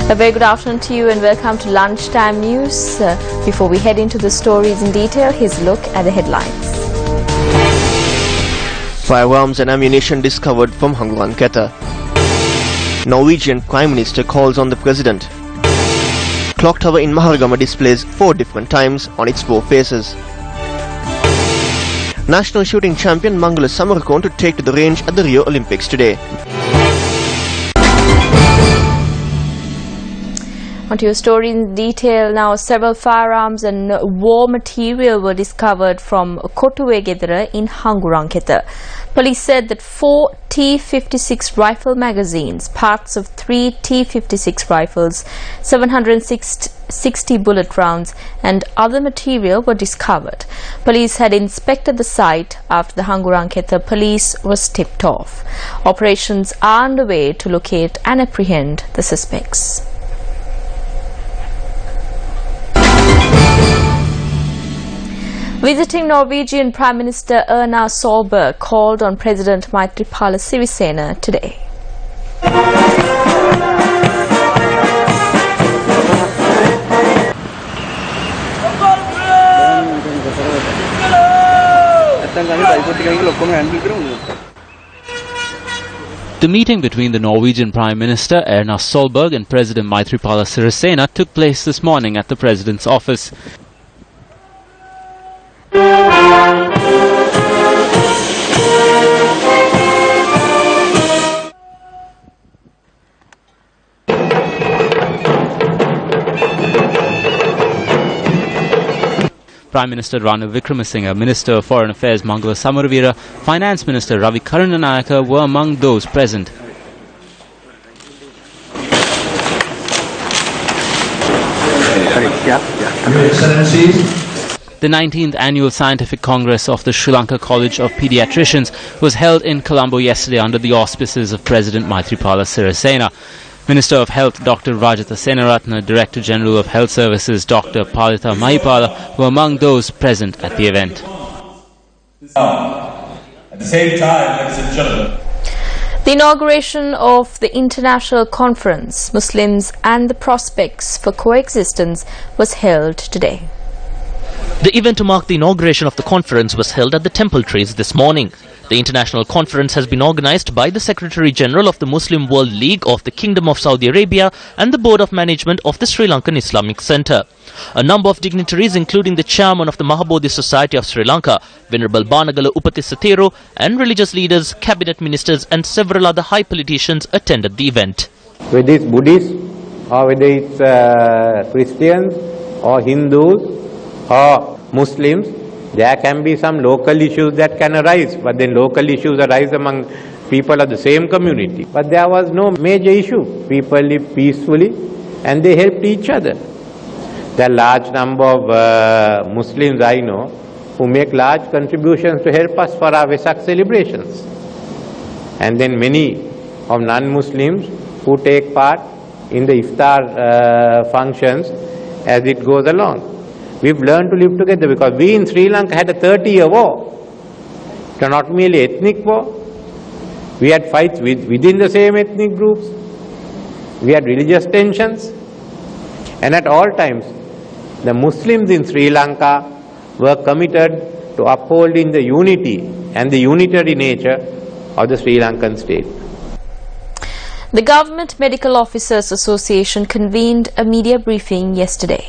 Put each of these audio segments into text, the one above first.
A very good afternoon to you and welcome to Lunchtime News. Before we head into the stories in detail, here's a look at the headlines. Firearms and ammunition discovered from Lanka. Norwegian Prime Minister calls on the President. Clock tower in Maharagama displays 4 different times on its 4 faces. National shooting champion Mangala Samarakon to take to the range at the Rio Olympics today. On to your story in detail now. Several firearms and war material were discovered from Kotuwe Gedera in Hanguranketa. Police said that 4 T56 rifle magazines, parts of 3 T56 rifles, 760 bullet rounds and other material were discovered. Police had inspected the site after the Hanguranketa police was tipped off. Operations are underway to locate and apprehend the suspects. Visiting Norwegian Prime Minister Erna Solberg called on President Maithripala Sirisena today. The meeting between the Norwegian Prime Minister Erna Solberg and President Maithripala Sirisena took place this morning at the President's office. Prime Minister Ranil Wickremesinghe, Minister of Foreign Affairs Mangala Samaravira, Finance Minister Ravi Karunalayaka were among those present. Your Excellencies, the 19th Annual Scientific Congress of the Sri Lanka College of Pediatricians was held in Colombo yesterday under the auspices of President Maithripala Sirisena. Minister of Health Dr. Rajatha Senaratne, Director General of Health Services Dr. Palitha Mahipala were among those present at the event. At the same time, ladies and gentlemen, the inauguration of the international conference, Muslims and the Prospects for Coexistence, was held today. The event to mark the inauguration of the conference was held at the Temple Trees this morning. The international conference has been organized by the Secretary General of the Muslim World League of the Kingdom of Saudi Arabia and the Board of Management of the Sri Lankan Islamic Centre. A number of dignitaries, including the chairman of the Mahabodhi Society of Sri Lanka, Venerable Banagala Upatissatero, and religious leaders, cabinet ministers and several other high politicians attended the event. Whether it's Buddhists or whether it's Christians or Hindus or Muslims, there can be some local issues that can arise, but then local issues arise among people of the same community. But there was no major issue. People lived peacefully and they helped each other. There are large number of Muslims I know who make large contributions to help us for our Vesak celebrations. And then many of non-Muslims who take part in the iftar functions as it goes along. We've learned to live together because we in Sri Lanka had a 30-year war. It was not merely ethnic war. We had fights within the same ethnic groups. We had religious tensions. And at all times, the Muslims in Sri Lanka were committed to upholding the unity and the unitary nature of the Sri Lankan state. The Government Medical Officers Association convened a media briefing yesterday.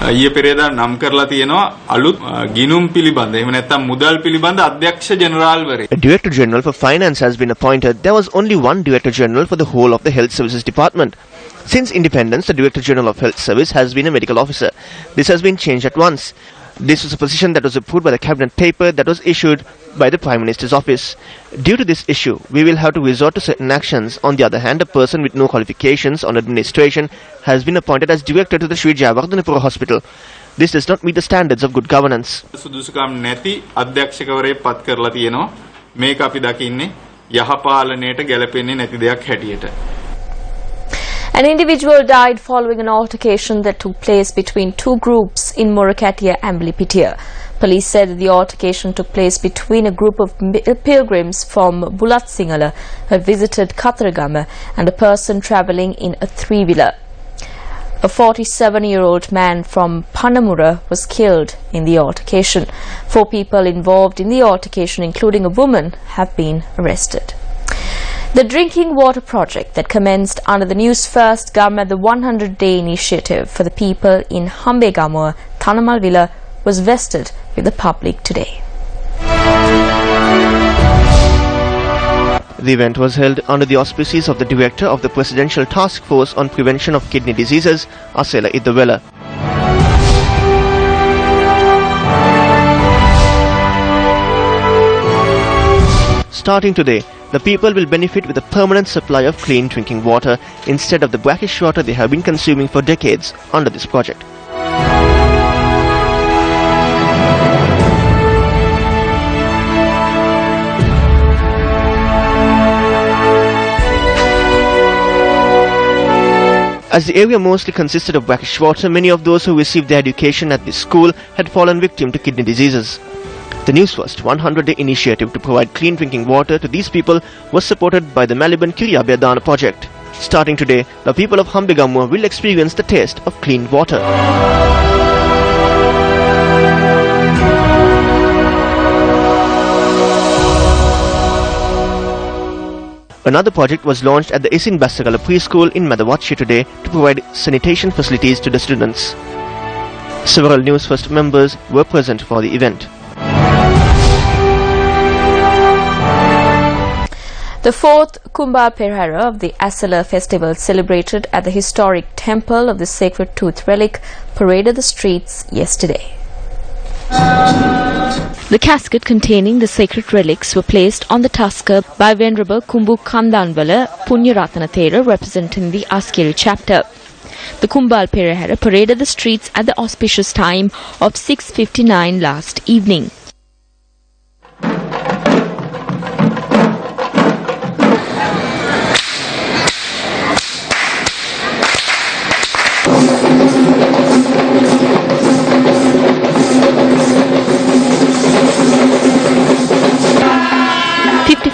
ඊයේ පෙරේදා නම් කරලා තියෙනවා අලුත් ගිණුම් පිළිබඳ එහෙම නැත්නම් මුදල් පිළිබඳ අධ්‍යක්ෂ ජෙනරාල්වරයෙක්. A Director General for Finance has been appointed. There was only one Director General for the whole of the Health Services Department. Since independence, the Director General of Health Service has been a medical officer. This has been changed at once. This was a position that was approved by the cabinet paper that was issued by the Prime Minister's office. Due to this issue, we will have to resort to certain actions. On the other hand, a person with no qualifications on administration has been appointed as director to the Sri Jayawardhanapura Hospital. This does not meet the standards of good governance. සුදුසුකම් නැති අධ්‍යක්ෂකවරයෙක් පත් කරලා තියෙනවා. මේක අපි දකින්නේ යහපාලනයට ගැලපෙන්නේ නැති දෙයක් හැටියට. An individual died following an altercation that took place between two groups in Morakatia and Bilipitia. Police said that the altercation took place between a group of pilgrims from Bulat Singala who had visited Katharagama and a person travelling in a three-wheeler. A 47-year-old man from Panamura was killed in the altercation. 4 people involved in the altercation, including a woman, have been arrested. The drinking water project that commenced under the Newsfirst government, the 100-day initiative for the people in Hambegamua, Thanamalvila, was vested with the public today. The event was held under the auspices of the Director of the Presidential Task Force on Prevention of Kidney Diseases, Asela Idawela. Starting today, the people will benefit with a permanent supply of clean drinking water instead of the brackish water they have been consuming for decades under this project. As the area mostly consisted of brackish water, many of those who received their education at this school had fallen victim to kidney diseases. The Newsfirst 100-day initiative to provide clean drinking water to these people was supported by the Maliban Kiriyabya Dana project. Starting today, the people of Hambegamua will experience the taste of clean water. Another project was launched at the Isin Bassagala preschool in Madawachi today to provide sanitation facilities to the students. Several Newsfirst members were present for the event. The 4th Kumbha Perhara of the Asala festival, celebrated at the historic temple of the Sacred Tooth relic, paraded the streets yesterday. The casket containing the sacred relics were placed on the tusker by Venerable Kumbu Kandanwala Punyaratana Thera, representing the Askeri chapter. The Kumbhal Perahara paraded the streets at the auspicious time of 6:59 last evening.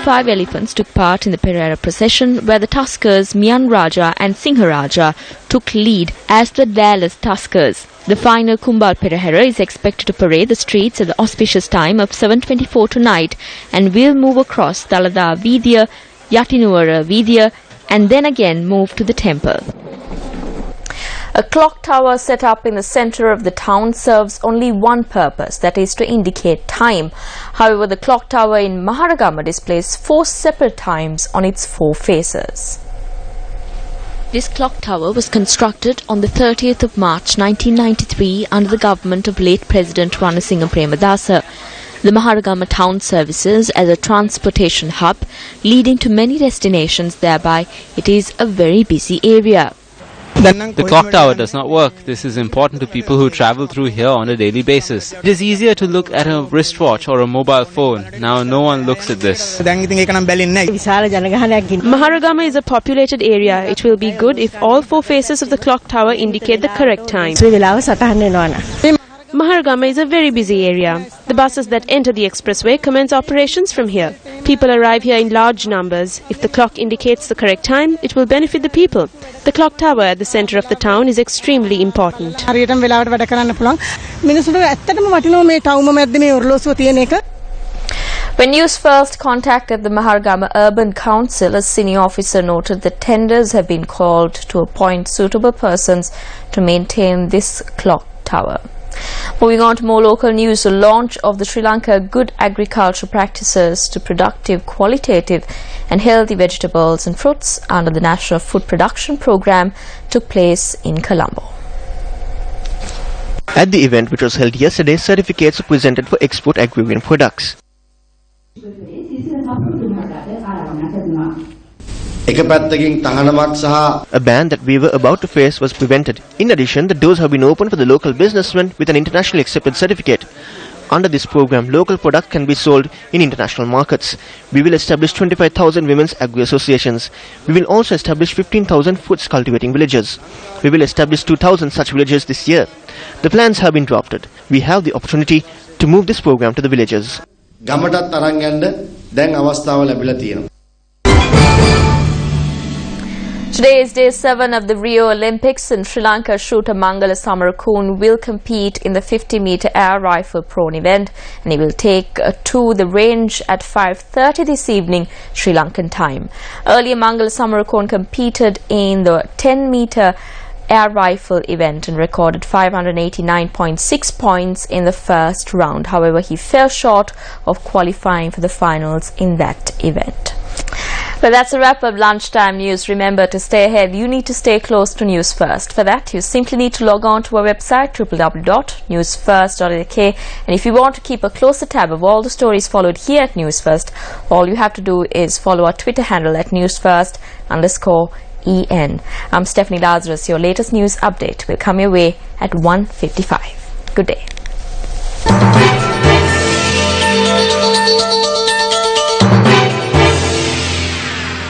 Five elephants took part in the Perera procession, where the tuskers Mian Raja and Singha Raja took lead as the Dallas tuskers. The final Kumbhal Perahara is expected to parade the streets at the auspicious time of 7:24 tonight and will move across Dalada Vidya, Yatinuara Vidya and then again move to the temple. A clock tower set up in the centre of the town serves only one purpose, that is to indicate time. However, the clock tower in Maharagama displays 4 separate times on its 4 faces. This clock tower was constructed on the 30th of March 1993 under the government of late President Ranasinghe Premadasa. The Maharagama town services as a transportation hub leading to many destinations, thereby it is a very busy area. The clock tower does not work. This is important to people who travel through here on a daily basis. It is easier to look at a wristwatch or a mobile phone. Now no one looks at this. Maharagama is a populated area. It will be good if all 4 faces of the clock tower indicate the correct time. Maharagama is a very busy area. The buses that enter the expressway commence operations from here. People arrive here in large numbers. If the clock indicates the correct time, it will benefit the people. The clock tower at the centre of the town is extremely important. When Newsfirst contacted the Maharagama Urban Council, a senior officer noted that tenders have been called to appoint suitable persons to maintain this clock tower. Moving on to more local news, the launch of the Sri Lanka Good Agriculture Practices to Productive, Qualitative and Healthy Vegetables and Fruits under the National Food Production Programme took place in Colombo. At the event, which was held yesterday, certificates were presented for export agrarian products. A ban that we were about to face was prevented. In addition, the doors have been opened for the local businessmen with an internationally accepted certificate. Under this program, local product can be sold in international markets. We will establish 25,000 women's agri associations. We will also establish 15,000 foods cultivating villages. We will establish 2,000 such villages this year. The plans have been drafted. We have the opportunity to move this program to the villages. ගමටත් අරන් යන්න දැන් අවස්ථාව ලැබිලා තියෙනවා. Today is day 7 of the Rio Olympics, and Sri Lanka shooter Mangala Samarakun will compete in the 50-meter air rifle prone event, and he will take to the range at 5:30 this evening Sri Lankan time. Earlier, Mangala Samarakun competed in the 10-meter air rifle event and recorded 589.6 points in the first round. However, he fell short of qualifying for the finals in that event. Well, that's a wrap of lunchtime news. Remember, to stay ahead, you need to stay close to News First. For that, you simply need to log on to our website, www.newsfirst.lk. And if you want to keep a closer tab of all the stories followed here at News First, all you have to do is follow our Twitter handle at newsfirst_EN. I'm Stephanie Lazarus. Your latest news update will come your way at 1:55. Good day.